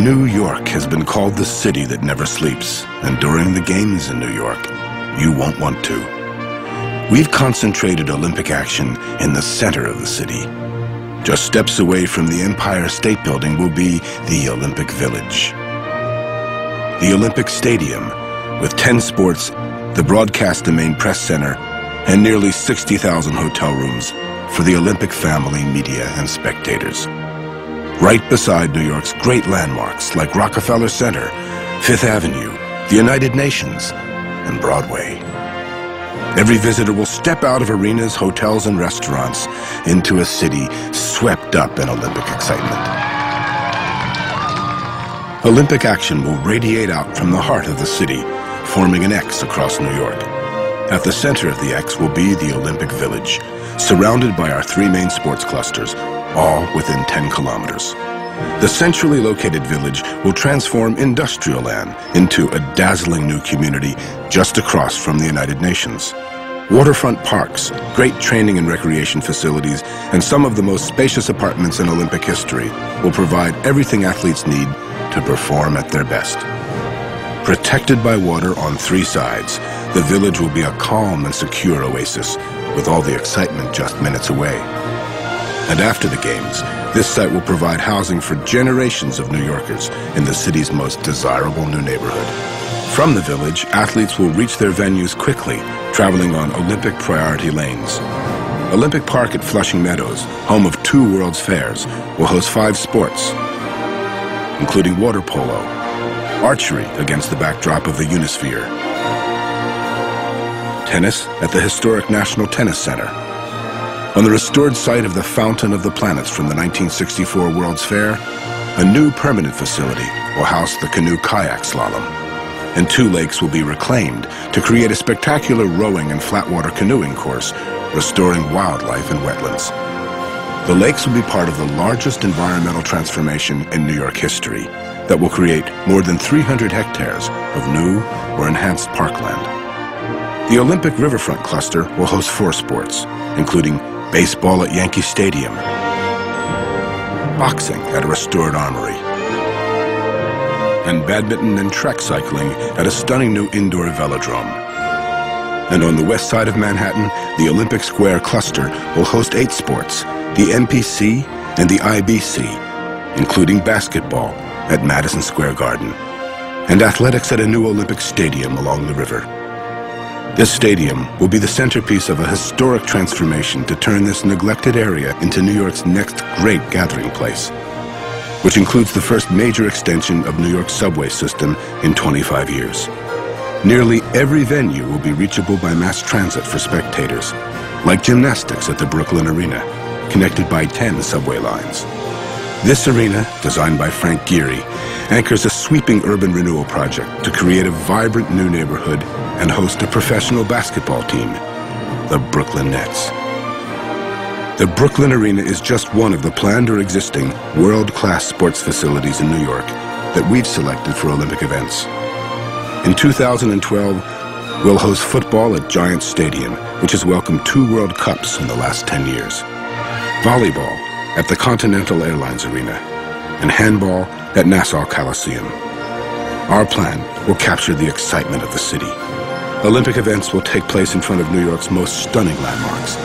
New York has been called the city that never sleeps, and during the games in New York, you won't want to. We've concentrated Olympic action in the center of the city. Just steps away from the Empire State Building will be the Olympic Village. The Olympic Stadium, with 10 sports, the broadcast domain press center, and nearly 60,000 hotel rooms for the Olympic family, media, and spectators. Right beside New York's great landmarks like Rockefeller Center, Fifth Avenue, the United Nations, and Broadway. Every visitor will step out of arenas, hotels, and restaurants into a city swept up in Olympic excitement. Olympic action will radiate out from the heart of the city, forming an X across New York. At the center of the X will be the Olympic Village, surrounded by our 3 main sports clusters, all within 10 kilometers. The centrally located village will transform industrial land into a dazzling new community just across from the United Nations. Waterfront parks, great training and recreation facilities, and some of the most spacious apartments in Olympic history will provide everything athletes need to perform at their best. Protected by water on 3 sides, the village will be a calm and secure oasis, with all the excitement just minutes away. And after the games, this site will provide housing for generations of New Yorkers in the city's most desirable new neighborhood. From the village, athletes will reach their venues quickly, traveling on Olympic priority lanes. Olympic Park at Flushing Meadows, home of 2 World's Fairs, will host 5 sports, including water polo, archery against the backdrop of the Unisphere, tennis at the historic National Tennis Center. On the restored site of the Fountain of the Planets from the 1964 World's Fair, a new permanent facility will house the canoe kayak slalom, and 2 lakes will be reclaimed to create a spectacular rowing and flatwater canoeing course, restoring wildlife and wetlands. The lakes will be part of the largest environmental transformation in New York history that will create more than 300 hectares of new or enhanced parkland. The Olympic Riverfront Cluster will host 4 sports, including baseball at Yankee Stadium, boxing at a restored armory, and badminton and track cycling at a stunning new indoor velodrome. And on the west side of Manhattan, the Olympic Square Cluster will host 8 sports, the MPC and the IBC, including basketball at Madison Square Garden, and athletics at a new Olympic stadium along the river. This stadium will be the centerpiece of a historic transformation to turn this neglected area into New York's next great gathering place, which includes the first major extension of New York's subway system in 25 years. Nearly every venue will be reachable by mass transit for spectators, like gymnastics at the Brooklyn Arena, connected by 10 subway lines. This arena, designed by Frank Gehry, anchors a sweeping urban renewal project to create a vibrant new neighborhood and host a professional basketball team, the Brooklyn Nets. The Brooklyn Arena is just one of the planned or existing world-class sports facilities in New York that we've selected for Olympic events. In 2012, we'll host football at Giants Stadium, which has welcomed 2 World Cups in the last 10 years, volleyball at the Continental Airlines Arena, and handball at Nassau Coliseum. Our plan will capture the excitement of the city. Olympic events will take place in front of New York's most stunning landmarks,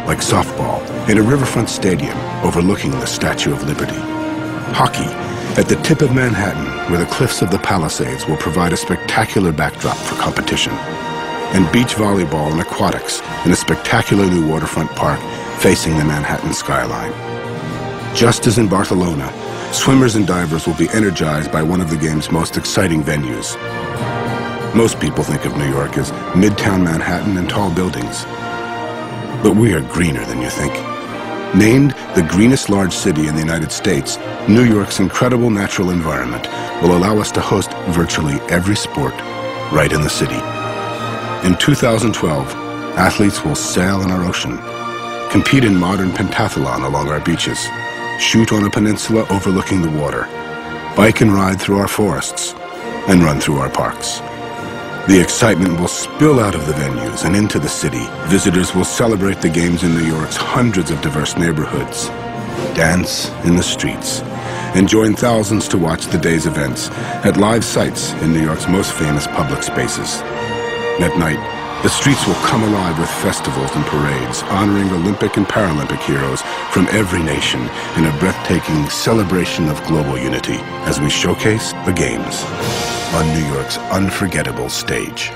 like softball in a riverfront stadium overlooking the Statue of Liberty, hockey at the tip of Manhattan where the cliffs of the Palisades will provide a spectacular backdrop for competition, and beach volleyball and aquatics in a spectacular new waterfront park facing the Manhattan skyline. Just as in Barcelona, swimmers and divers will be energized by one of the game's most exciting venues. Most people think of New York as Midtown Manhattan and tall buildings. But we are greener than you think. Named the greenest large city in the United States, New York's incredible natural environment will allow us to host virtually every sport right in the city. In 2012, athletes will sail in our ocean, compete in modern pentathlon along our beaches, shoot on a peninsula overlooking the water, bike and ride through our forests, and run through our parks. The excitement will spill out of the venues and into the city. Visitors will celebrate the games in New York's hundreds of diverse neighborhoods, dance in the streets, and join thousands to watch the day's events at live sites in New York's most famous public spaces. At night, the streets will come alive with festivals and parades honoring Olympic and Paralympic heroes from every nation in a breathtaking celebration of global unity as we showcase the Games on New York's unforgettable stage.